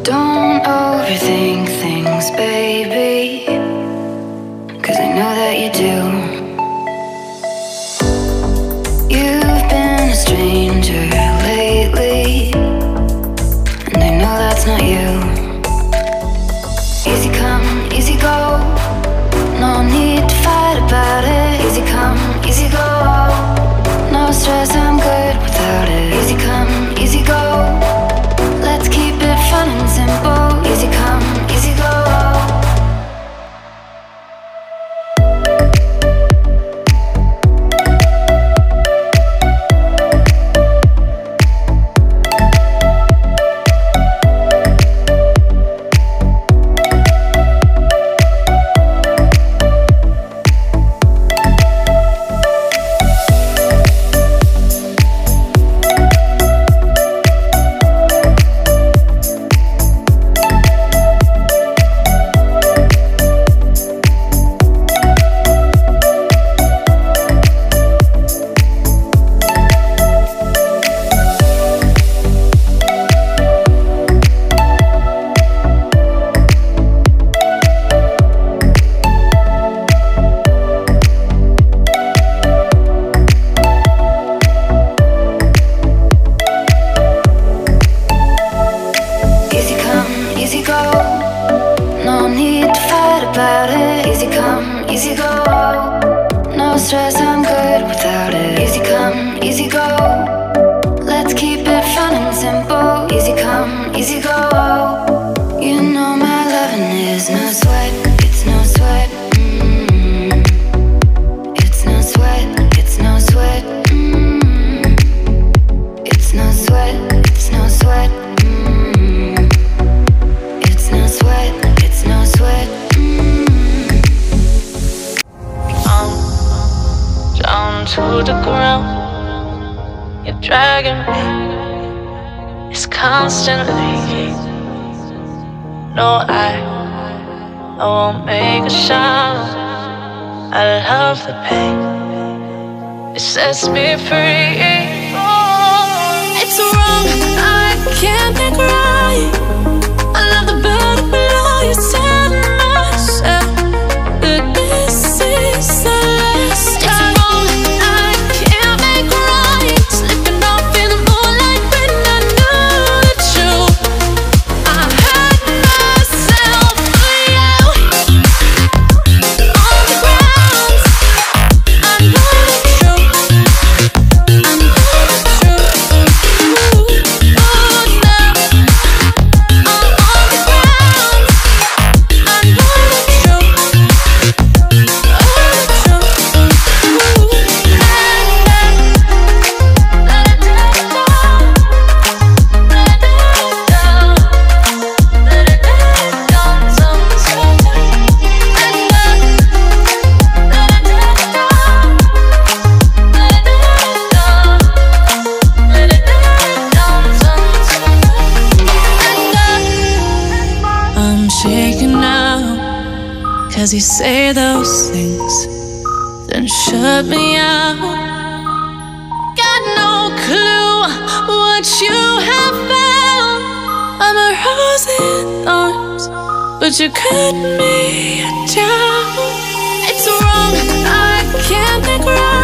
Don't overthink things, baby, 'cause I know that you do. You've been a stranger lately, and I know that's not you. Easy come, easy go, no need to fight about it. Easy come, easy go, no stress, I'm good without it. Easy come, easy go, let's keep it fun and simple. Easy come, easy go. To the ground, you're dragging me. It's constantly. No, I won't make a sound. I love the pain. It sets me free. It's wrong, I can't think right. I love the bird below you, tell myself that this is the last time. Cause you say those things, then shut me out. Got no clue what you have found. I'm a rose in thorns, but you cut me down. It's wrong, I can't think right.